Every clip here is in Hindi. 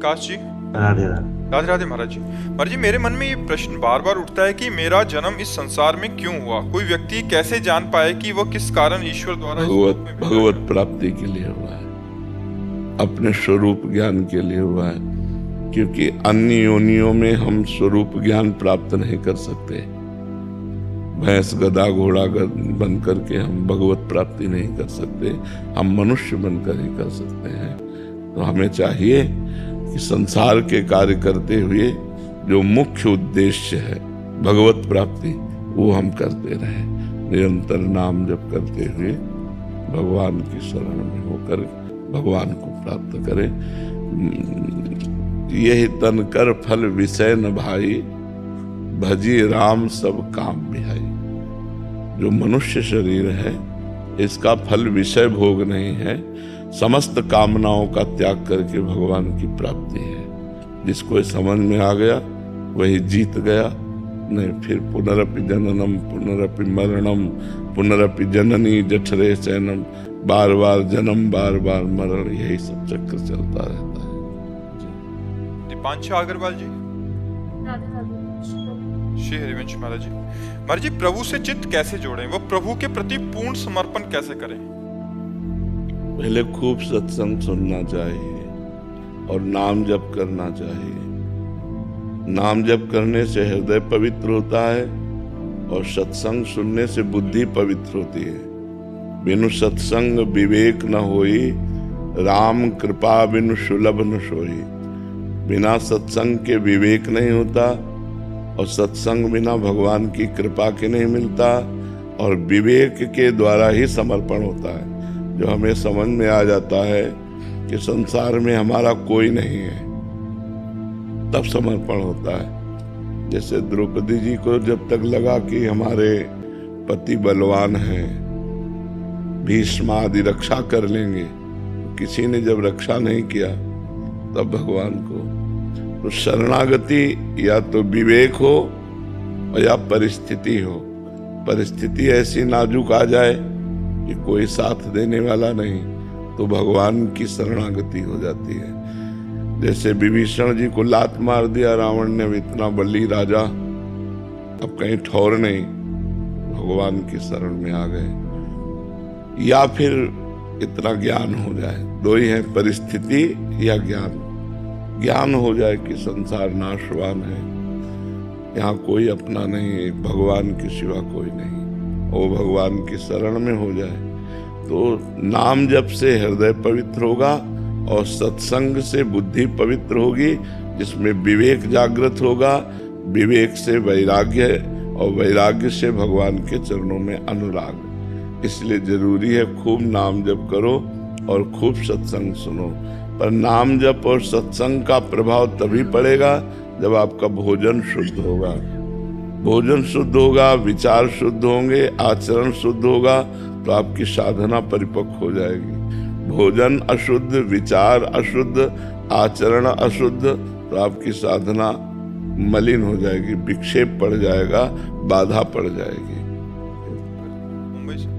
विकास जी। राधे राधे। राधे राधे महाराज जी। महाराज जी, मेरे मन में ये प्रश्न बार बार उठता है कि मेरा जन्म इस संसार में क्यों हुआ। कोई व्यक्ति कैसे जान पाए कि वह किस कारण ईश्वर द्वारा इस लोक में भेजा भगवत गया? प्राप्ति के लिए हुआ है, अपने स्वरूप ज्ञान के लिए हुआ है। क्योंकि अन्य योनियों में हम स्वरूप ज्ञान प्राप्त नहीं कर सकते। भैंस गधा घोड़ा बन करके हम भगवत प्राप्ति नहीं कर सकते, हम मनुष्य बनकर ही कर सकते हैं। तो हमें चाहिए कि संसार के कार्य करते हुए जो मुख्य उद्देश्य है भगवत प्राप्ति, वो हम करते रहें। निरंतर नाम जप करते हुए भगवान की शरण में होकर भगवान को प्राप्त करें। यही तन कर फल विषय न भाई, भजी राम सब काम बिहाई। जो मनुष्य शरीर है इसका फल विषय भोग नहीं है, समस्त कामनाओं का त्याग करके भगवान की प्राप्ति है। जिसको समझ में आ गया वही जीत गया। नहीं फिर पुनरपि जननम पुनरपि मरणम पुनरपि जननी जठरे शयनम, बार बार जन्म बार बार मरण, यही सब चक्कर चलता रहता है। दीपांशा अग्रवाल जी। श्री हरिवंश महाराज जी। महाराज जी, प्रभु से चित्त कैसे जोड़ें, वो प्रभु के प्रति पूर्ण समर्पण कैसे करें? पहले खूब सत्संग सुनना चाहिए और नाम जप करना चाहिए। नाम जप करने से हृदय पवित्र होता है और सत्संग सुनने से बुद्धि पवित्र होती है। बिनु सत्संग विवेक न होई, राम कृपा बिनु सुलभ न सोई। बिना सत्संग के विवेक नहीं होता और सत्संग बिना भगवान की कृपा के नहीं मिलता, और विवेक के द्वारा ही समर्पण होता है। जो हमें समझ में आ जाता है कि संसार में हमारा कोई नहीं है, तब समर्पण होता है। जैसे द्रौपदी जी को जब तक लगा कि हमारे पति बलवान हैं, भीष्म आदि रक्षा कर लेंगे, किसी ने जब रक्षा नहीं किया तब भगवान को तो शरणागति या तो विवेक हो या परिस्थिति हो। परिस्थिति ऐसी नाजुक आ जाए कि कोई साथ देने वाला नहीं, तो भगवान की शरणागति हो जाती है। जैसे विभीषण जी को लात मार दिया रावण ने, इतना बली राजा, अब कहीं ठौर नहीं, भगवान की शरण में आ गए। या फिर इतना ज्ञान हो जाए, दो ही है, परिस्थिति या ज्ञान। ज्ञान हो जाए कि संसार नाशवान है, यहाँ कोई अपना नहीं है, भगवान के सिवा कोई नहीं, वो भगवान की शरण में हो जाए तो नाम जप से हृदय पवित्र होगा और सत्संग से बुद्धि पवित्र होगी, जिसमें विवेक जागृत होगा, विवेक से वैराग्य और वैराग्य से भगवान के चरणों में अनुराग। इसलिए जरूरी है खूब नाम जप करो और खूब सत्संग सुनो। पर नाम जप और सत्संग का प्रभाव तभी पड़ेगा जब आपका भोजन शुद्ध होगा। भोजन शुद्ध होगा, विचार शुद्ध होंगे, आचरण शुद्ध होगा, तो आपकी साधना परिपक्व हो जाएगी। भोजन अशुद्ध, विचार अशुद्ध, आचरण अशुद्ध, तो आपकी साधना मलिन हो जाएगी, विक्षेप पड़ जाएगा, बाधा पड़ जाएगी। मुंबई से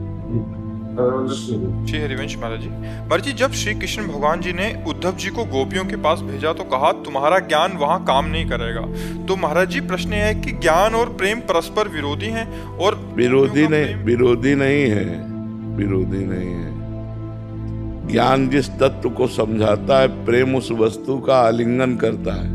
श्री हरिवंश महाराज जी। महाराज जी, जब श्री कृष्ण भगवान जी ने उद्धव जी को गोपियों के पास भेजा तो कहा तुम्हारा ज्ञान वहां काम नहीं करेगा। तो महाराज जी, प्रश्न यह है कि ज्ञान और प्रेम परस्पर विरोधी हैं? और विरोधी नहीं, विरोधी नहीं है, विरोधी नहीं है। ज्ञान जिस तत्व को समझाता है, प्रेम उस वस्तु का आलिंगन करता है।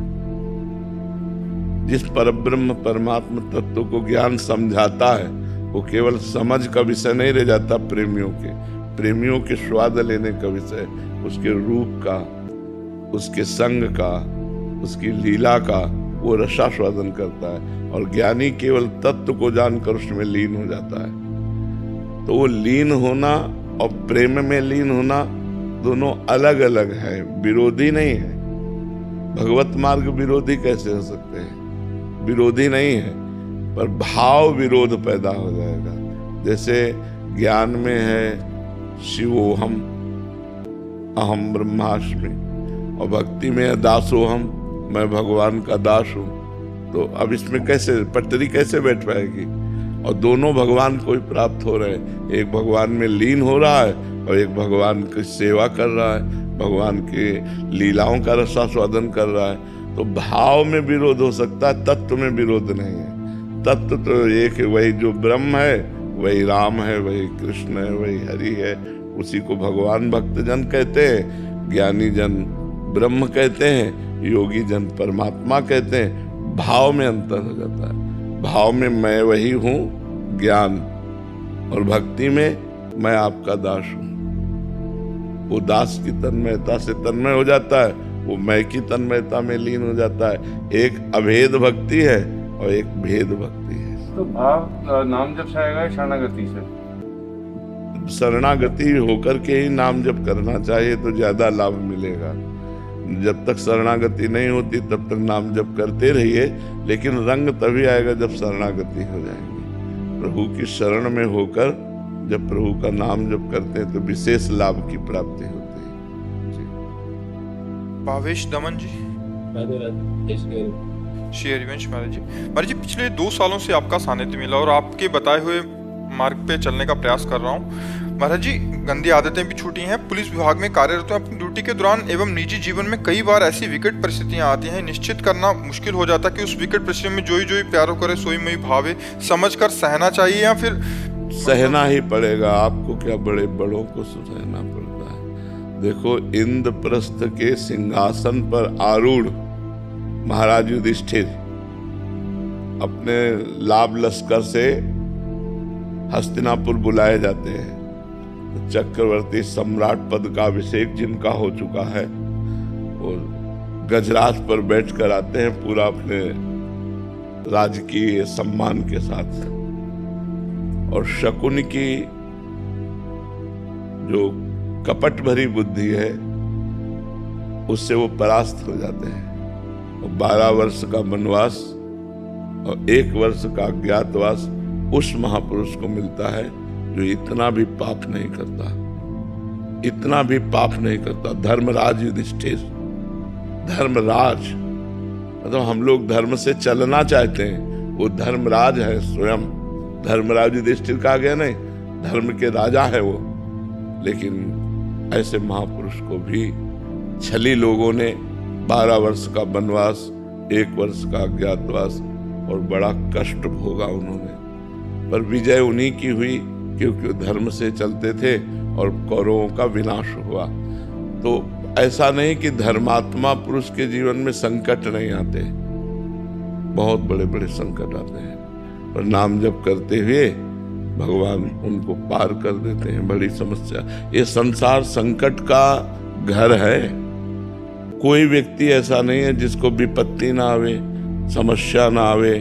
जिस परब्रह्म परमात्मा तत्व को ज्ञान समझाता है, वो केवल समझ का विषय नहीं रह जाता। प्रेमियों के स्वाद लेने का विषय, उसके रूप का, उसके संग का, उसकी लीला का, वो रसास्वादन करता है। और ज्ञानी केवल तत्व को जानकर उसमें लीन हो जाता है। तो वो लीन होना और प्रेम में लीन होना दोनों अलग अलग है, विरोधी नहीं है। भगवत मार्ग विरोधी कैसे हो सकते हैं? विरोधी नहीं है, पर भाव विरोध पैदा हो जाएगा। जैसे ज्ञान में है शिवोहम, अहम ब्रह्मास्मि, और भक्ति में है दासोहम, मैं भगवान का दास हूँ। तो अब इसमें कैसे पटरी कैसे बैठ पाएगी? और दोनों भगवान को ही प्राप्त हो रहे हैं। एक भगवान में लीन हो रहा है और एक भगवान की सेवा कर रहा है। भगवान की लीलाओं का रसास्वादन कर रहा है, तो भाव में विरोध हो सकता है, तत्व में विरोध नहीं है। तत्व तो एक है, वही जो ब्रह्म है वही राम है, वही कृष्ण है, वही हरि है, उसी को भगवान भक्तजन कहते हैं, ज्ञानी जन ब्रह्म कहते हैं, योगी जन परमात्मा कहते हैं। भाव में अंतर हो जाता है। भाव में मैं वही हूँ ज्ञान, और भक्ति में मैं आपका दास हूँ। वो दास की तन्मयता से तन्मय हो जाता है, वो मैं की तन्मयता में लीन हो जाता है। एक अभेद भक्ति है और एक भेद भक्ति है। तो भाव नाम जप से आएगा शरणागति से? शरणागति होकर के ही नाम जप करना चाहिए तो ज्यादा लाभ मिलेगा। जब तक शरणागति नहीं होती तब तक नाम जप करते रहिए, लेकिन रंग तभी आएगा जब शरणागति हो जाएगी। प्रभु की शरण में होकर जब प्रभु का नाम जप करते हैं तो विशेष लाभ की प्राप्ति होती है। जी। भावेश दमन जी, श्री हरिवंश महाराज जी। महाराज जी, पिछले 2 सालों से आपका सानिध्य मिला और आपके बताए हुए मार्ग पे चलने का प्रयास कर रहा हूँ। महाराज जी, गंदी आदतें भी छूटी हैं, पुलिस विभाग में कार्यरत हूं। अपनी ड्यूटी के दौरान एवं निजी जीवन में कई बार ऐसी विकट परिस्थितियां आती हैं, निश्चित करना मुश्किल हो जाता है कि उस विकट परिस्थिति में जोई जोई प्यारो करे सोई मई भावे, समझकर सहना चाहिए या फिर सहना ही पड़ेगा। आपको क्या, बड़े बड़ों को सहना पड़ता है। देखो, इंद्रप्रस्थ के सिंहासन पर आरूढ़ महाराज युधिष्ठिर अपने लाभ लश्कर से हस्तिनापुर बुलाए जाते हैं। चक्रवर्ती सम्राट पद का अभिषेक जिनका हो चुका है, और गजराज पर बैठकर आते हैं पूरा अपने राजकीय सम्मान के साथ। और शकुनी की जो कपट भरी बुद्धि है उससे वो परास्त हो जाते हैं। और 12 वर्ष का वनवास और 1 वर्ष का अज्ञातवास उस महापुरुष को मिलता है जो इतना भी पाप नहीं करता, इतना भी पाप नहीं करता। धर्मराज युधिष्ठिर, धर्मराज मतलब हम लोग धर्म से चलना चाहते हैं, वो धर्मराज है स्वयं। धर्मराज युधिष्ठिर कहा गया नहीं, धर्म के राजा है वो। लेकिन ऐसे महापुरुष को भी छली लोगों ने 12 वर्ष का वनवास, 1 वर्ष का अज्ञातवास और बड़ा कष्ट भोगा उन्होंने। पर विजय उन्हीं की हुई क्योंकि धर्म से चलते थे और कौरवों का विनाश हुआ। तो ऐसा नहीं कि धर्मात्मा पुरुष के जीवन में संकट नहीं आते, बहुत बड़े बड़े संकट आते हैं, पर नाम जप करते हुए भगवान उनको पार कर देते हैं। बड़ी समस्या, ये संसार संकट का घर है। कोई व्यक्ति ऐसा नहीं है जिसको विपत्ति ना आवे, समस्या ना आवे,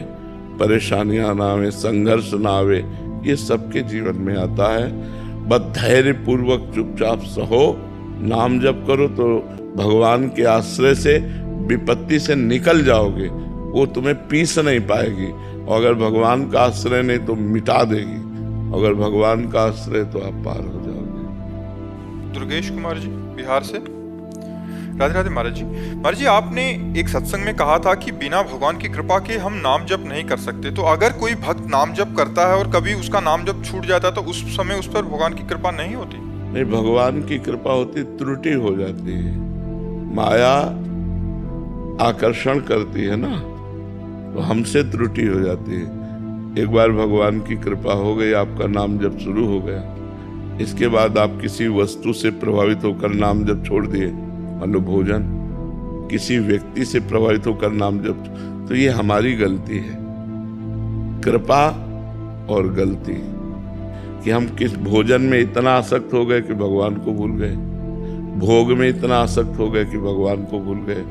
परेशानियां ना आवे, संघर्ष ना आवे। ये सबके जीवन में आता है। बस धैर्य पूर्वक चुपचाप सहो, नाम जप करो तो भगवान के आश्रय से विपत्ति से निकल जाओगे। वो तुम्हें पीस नहीं पाएगी, और अगर भगवान का आश्रय नहीं तो मिटा देगी। अगर भगवान का आश्रय तो आप पार हो जाओगे। दुर्गेश कुमार जी, बिहार से। राधे राधे महाराज जी। महाराज जी, आपने एक सत्संग में कहा था कि बिना भगवान की कृपा के हम नाम जप नहीं कर सकते। तो अगर कोई भक्त नाम जप करता है और कभी उसका नाम जप छूट जाता है तो उस समय उस पर भगवान की कृपा नहीं होती? नहीं, भगवान की कृपा होती, त्रुटि हो जाती है। माया आकर्षण करती है ना, तो हमसे त्रुटि हो जाती है। एक बार भगवान की कृपा हो गई, आपका नाम जप शुरू हो गया, इसके बाद आप किसी वस्तु से प्रभावित होकर नाम जप छोड़ दिए, मानो भोजन, किसी व्यक्ति से प्रभावित होकर नाम जप, तो ये हमारी गलती है। कृपा और गलती कि हम किस भोजन में इतना आसक्त हो गए कि भगवान को भूल गए, भोग में इतना आसक्त हो गए कि भगवान को भूल गए,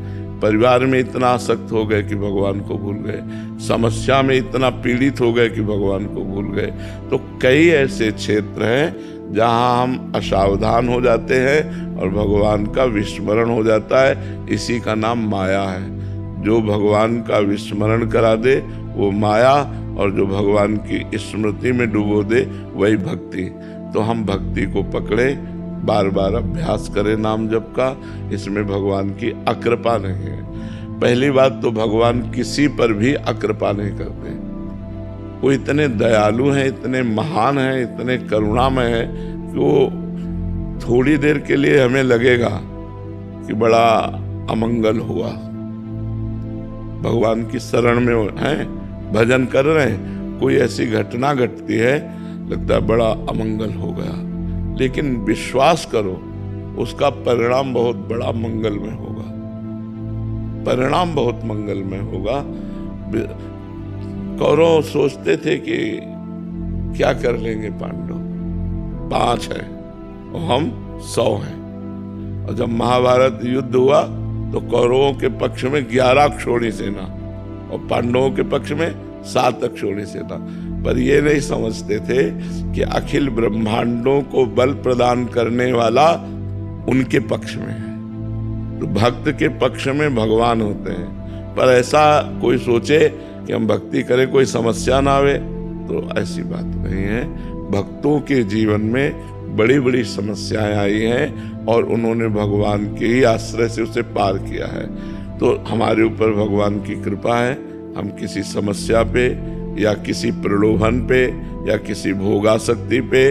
परिवार में इतना आसक्त हो गए कि भगवान को भूल गए, समस्या में इतना पीड़ित हो गए कि भगवान को भूल गए। तो कई ऐसे क्षेत्र हैं जहां हम असावधान हो जाते हैं और भगवान का विस्मरण हो जाता है। इसी का नाम माया है। जो भगवान का विस्मरण करा दे वो माया, और जो भगवान की स्मृति में डुबो दे वही भक्ति। तो हम भक्ति को पकड़े, बार बार अभ्यास करें नाम जप का। इसमें भगवान की अकृपा नहीं है। पहली बात तो भगवान किसी पर भी अकृपा नहीं करते। वो इतने दयालु हैं, इतने महान हैं, इतने करुणामय हैं कि वो थोड़ी देर के लिए हमें लगेगा कि बड़ा अमंगल हुआ। भगवान की शरण में हैं, भजन कर रहे हैं, कोई ऐसी घटना घटती है, लगता है बड़ा अमंगल हो गया। लेकिन विश्वास करो, उसका परिणाम बहुत बड़ा मंगलमय होगा, परिणाम बहुत मंगलमय होगा। कौरव सोचते थे कि क्या कर लेंगे पांडव, 5 है और हम 100 हैं। और जब महाभारत युद्ध हुआ तो कौरवों के पक्ष में 11 अक्षौणी सेना और पांडवों के पक्ष में 7 अक्षौणी सेना। पर ये नहीं समझते थे कि अखिल ब्रह्मांडों को बल प्रदान करने वाला उनके पक्ष में है। तो भक्त के पक्ष में भगवान होते हैं। पर ऐसा कोई सोचे कि हम भक्ति करें कोई समस्या ना आवे, तो ऐसी बात नहीं है। भक्तों के जीवन में बड़ी बड़ी समस्याएं आई हैं और उन्होंने भगवान के ही आश्रय से उसे पार किया है। तो हमारे ऊपर भगवान की कृपा है, हम किसी समस्या पे या किसी प्रलोभन पे या किसी भोगासक्ति पे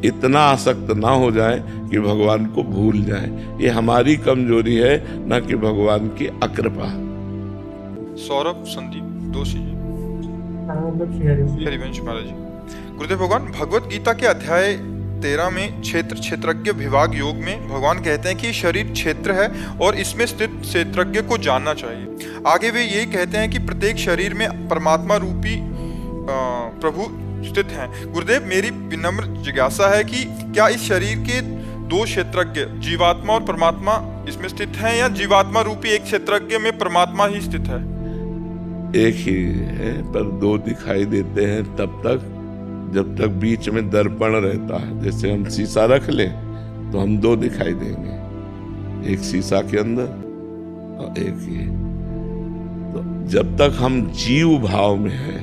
इतना आसक्त ना हो जाए कि भगवान को भूल जाए। ये हमारी कमजोरी है, न कि भगवान की अकृपा। सौरभ संदीप दोषी जी, हरिवंश महाराज जी। गुरुदेव भगवान भगवत गीता के अध्याय 13 में क्षेत्रज्ञ विभाग योग में भगवान कहते हैं कि शरीर क्षेत्र है और इसमें स्थित क्षेत्रज्ञ को जानना चाहिए। आगे वे यही कहते हैं कि प्रत्येक शरीर में परमात्मा रूपी प्रभु स्थित हैं। गुरुदेव, मेरी विनम्र जिज्ञासा है कि क्या इस शरीर के 2 क्षेत्रज्ञ जीवात्मा और परमात्मा इसमें स्थित हैं, या जीवात्मा रूपी एक क्षेत्रज्ञ में परमात्मा ही स्थित है? एक ही है, पर 2 दिखाई देते हैं तब तक जब तक बीच में दर्पण रहता है। जैसे हम शीशा रख लें तो हम 2 दिखाई देंगे, एक शीशा के अंदर और एक ये। तो जब तक हम जीव भाव में है,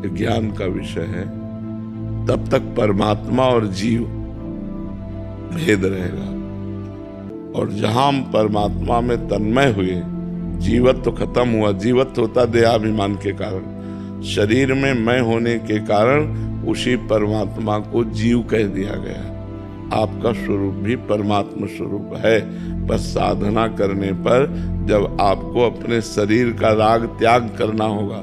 ज्ञान का विषय है, तब तक परमात्मा और जीव भेद रहेगा। और जहां हम परमात्मा में तन्मय हुए, जीवत्व तो खत्म हुआ। जीवत्व होता देहाभिमान के कारण, शरीर में मैं होने के कारण उसी परमात्मा को जीव कह दिया गया। आपका स्वरूप भी परमात्मा स्वरूप है, पर साधना करने पर जब आपको अपने शरीर का राग त्याग करना होगा,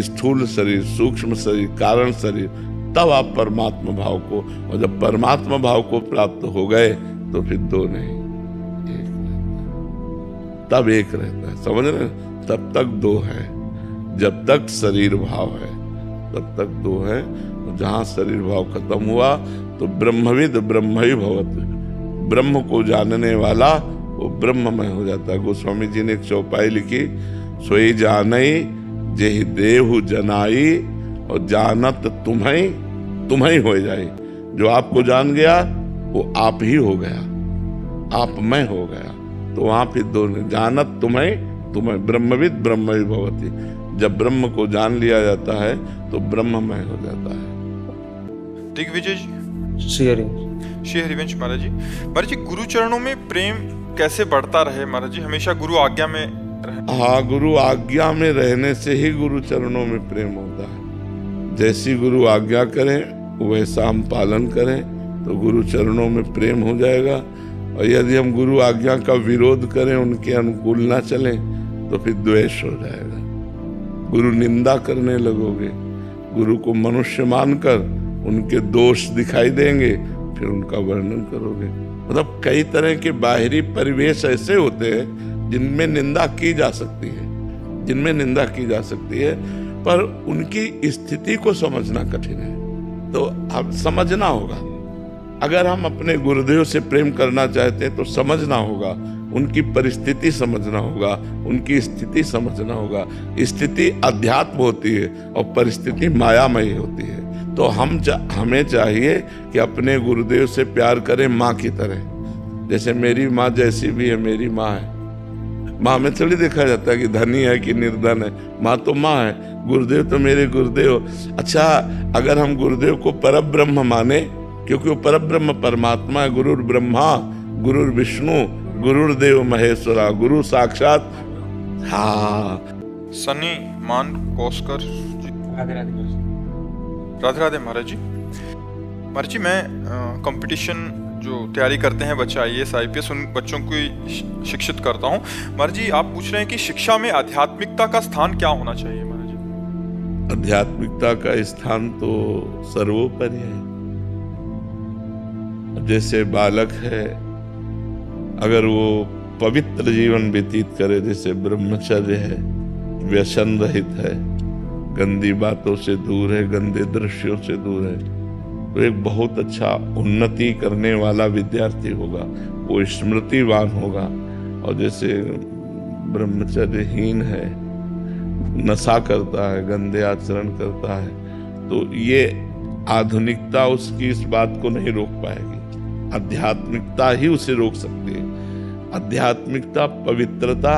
स्थूल शरीर, सूक्ष्म शरीर, कारण शरीर, तब आप परमात्मा भाव को, और जब परमात्मा भाव को प्राप्त हो गए तो फिर 2 नहीं, एक रहता, तब एक रहता है। समझ रहे? तब तक 2 है। जब तक शरीर भाव है तब तक 2 है। जहां शरीर भाव खत्म हुआ तो ब्रह्मविद ब्रह्मई भवत, ब्रह्म को जानने वाला वो ब्रह्ममय हो जाता है। गोस्वामी जी ने एक चौपाई लिखी, सोई जानई जेहि देहु जनाई और जानत तुम्हें हो जाए। जो आपको जान गया वो आप ही हो गया, आप मैं हो गया। तो वहां फिर 2 जानत तुम्हें ब्रह्मविद ब्रह्मई भवति। जब ब्रह्म को जान लिया जाता है तो ब्रह्ममय हो जाता है। दिग्विजय जी, श्री हरिवंश महाराज जी। महाराज जी, गुरु चरणों में प्रेम कैसे बढ़ता रहे महाराज जी? हमेशा गुरु आज्ञा में रहे। हाँ, गुरु आज्ञा में रहने से ही गुरु चरणों में प्रेम होता है। जैसी गुरु आज्ञा करें वैसा हम पालन करें तो गुरु चरणों में प्रेम हो जाएगा। और यदि हम गुरु आज्ञा का विरोध करें, उनके अनुकूल ना चलें, तो फिर द्वेष हो जाएगा। गुरु निंदा करने लगोगे, गुरु को मनुष्य मानकर उनके दोष दिखाई देंगे, फिर उनका वर्णन करोगे। मतलब कई तरह के बाहरी परिवेश ऐसे होते हैं जिनमें निंदा की जा सकती है, पर उनकी स्थिति को समझना कठिन है। तो अब समझना होगा। अगर हम अपने गुरुदेव से प्रेम करना चाहते हैं तो समझना होगा, उनकी परिस्थिति समझना होगा, उनकी स्थिति समझना होगा। स्थिति अध्यात्म होती है और परिस्थिति मायामयी होती है। तो हमें चाहिए कि अपने गुरुदेव से प्यार करें माँ की तरह। जैसे मेरी माँ जैसी भी है, मेरी माँ है। माँ में थोड़ी देखा जाता है कि धनी है कि निर्धन है, माँ तो माँ है। गुरुदेव तो मेरे गुरुदेव। अच्छा, अगर हम गुरुदेव को परब्रह्म माने, क्योंकि वो परब्रह्म परमात्मा है, गुरुर ब्रह्मा गुरुर विष्णु गुरुर्देव महेश्वरा, गुरु साक्षात। हाँ, सनी मान कोस्कर जी, राधे राधे महाराज जी। महाराज जी, मैं कंपटीशन जो तैयारी करते हैं बच्चे IAS IPS, उन बच्चों को शिक्षित करता हूँ। महाराज जी, आप पूछ रहे हैं कि शिक्षा में आध्यात्मिकता का स्थान क्या होना चाहिए। महाराज जी, आध्यात्मिकता का स्थान तो सर्वोपरि है। जैसे बालक है, अगर वो पवित्र जीवन व्यतीत करे, जैसे ब्रह्मचर्य है, व्यसन रहित है, गंदी बातों से दूर है, गंदे दृश्यों से दूर है, तो एक बहुत अच्छा उन्नति करने वाला विद्यार्थी होगा, वो स्मृतिवान होगा। और जैसे ब्रह्मचर्यहीन है, नशा करता है, गंदे आचरण करता है, तो ये आधुनिकता उसकी इस बात को नहीं रोक पाएगी। आध्यात्मिकता ही उसे रोक सकती है। आध्यात्मिकता पवित्रता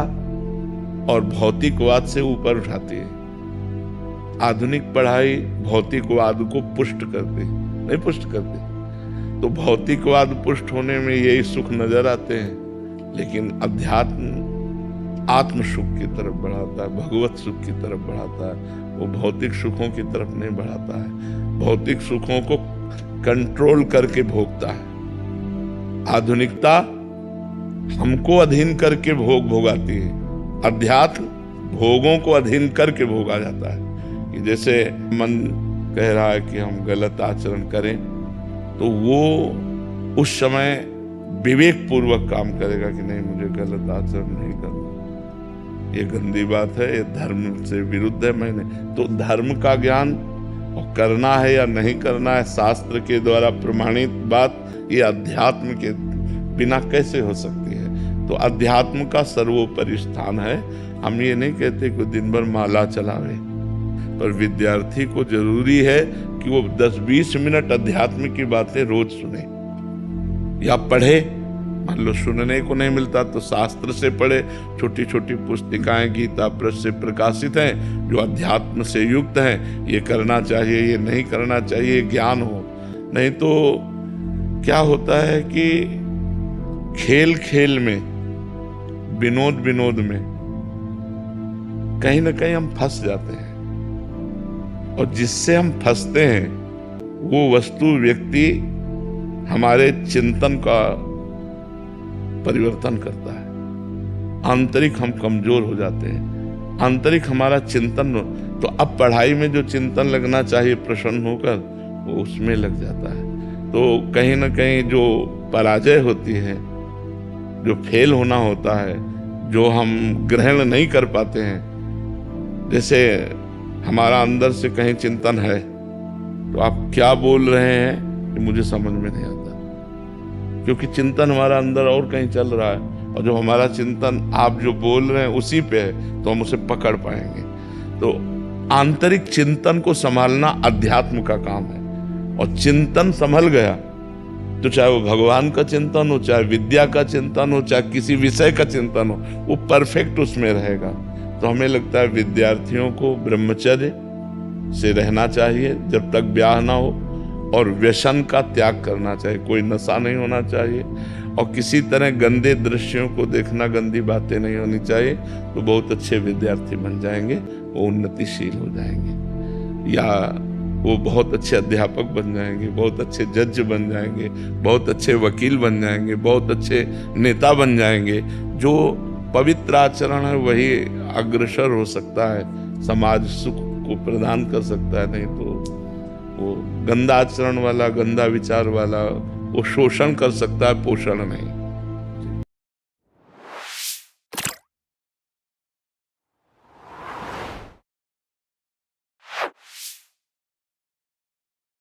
और भौतिकवाद से ऊपर उठाती है। आधुनिक पढ़ाई भौतिकवाद को पुष्ट करती, नहीं पुष्ट करती। तो भौतिकवाद पुष्ट होने में यही सुख नजर आते हैं, लेकिन अध्यात्म आत्म सुख की तरफ बढ़ाता है, भगवत सुख की तरफ बढ़ाता है, वो भौतिक सुखों की तरफ नहीं बढ़ाता है। भौतिक सुखों को कंट्रोल करके भोगता है। आधुनिकता हमको अधीन करके भोग भोगाती है, अध्यात्म भोगों को अधीन करके भोगा जाता है। कि जैसे मन कह रहा है कि हम गलत आचरण करें, तो वो उस समय विवेक पूर्वक काम करेगा कि नहीं, मुझे गलत आचरण नहीं करना, ये गंदी बात है, ये धर्म से विरुद्ध है। मैंने तो धर्म का ज्ञान और करना है या नहीं करना है शास्त्र के द्वारा प्रमाणित बात, ये अध्यात्म के बिना कैसे हो सकती है। तो अध्यात्म का सर्वोपरि स्थान है। हम ये नहीं कहते कि दिन भर माला चलावे, पर विद्यार्थी को जरूरी है कि वो 10-20 मिनट अध्यात्म की बातें रोज सुने या पढ़े। मान लो सुनने को नहीं मिलता तो शास्त्र से पढ़े। छोटी छोटी पुस्तिकाएं गीता प्रेस से प्रकाशित हैं जो अध्यात्म से युक्त हैं। ये करना चाहिए, ये नहीं करना चाहिए, ज्ञान हो। नहीं तो क्या होता है कि खेल खेल में, विनोद विनोद में कहीं ना कहीं हम फंस जाते हैं, और जिससे हम फंसते हैं वो वस्तु व्यक्ति हमारे चिंतन का परिवर्तन करता है। आंतरिक हम कमजोर हो जाते हैं, आंतरिक हमारा चिंतन। तो अब पढ़ाई में जो चिंतन लगना चाहिए प्रसन्न होकर, वो उसमें लग जाता है। तो कहीं ना कहीं जो पराजय होती है, जो फेल होना होता है, जो हम ग्रहण नहीं कर पाते हैं, जैसे हमारा अंदर से कहीं चिंतन है तो आप क्या बोल रहे हैं मुझे समझ में नहीं आता, क्योंकि चिंतन हमारा अंदर और कहीं चल रहा है, और जो हमारा चिंतन आप जो बोल रहे हैं उसी पे है, तो हम उसे पकड़ पाएंगे। तो आंतरिक चिंतन को संभालना अध्यात्म का काम है। और चिंतन संभल गया तो चाहे वो भगवान का चिंतन हो, चाहे विद्या का चिंतन हो, चाहे किसी विषय का चिंतन हो, वो परफेक्ट उसमें रहेगा। तो हमें लगता है विद्यार्थियों को ब्रह्मचर्य से रहना चाहिए जब तक ब्याह ना हो, और व्यसन का त्याग करना चाहिए। कोई नशा नहीं होना चाहिए, और किसी तरह गंदे दृश्यों को देखना, गंदी बातें नहीं होनी चाहिए। तो बहुत अच्छे विद्यार्थी बन जाएंगे, वो उन्नतिशील हो जाएंगे, या वो बहुत अच्छे अध्यापक बन जाएंगे, बहुत अच्छे जज बन जाएंगे, बहुत अच्छे वकील बन जाएंगे, बहुत अच्छे नेता बन जाएंगे। जो पवित्र आचरण है वही अग्रसर हो सकता है, समाज सुख को प्रदान कर सकता है। नहीं तो वो गंदा आचरण वाला, गंदा विचार वाला, वो शोषण कर सकता है, पोषण नहीं।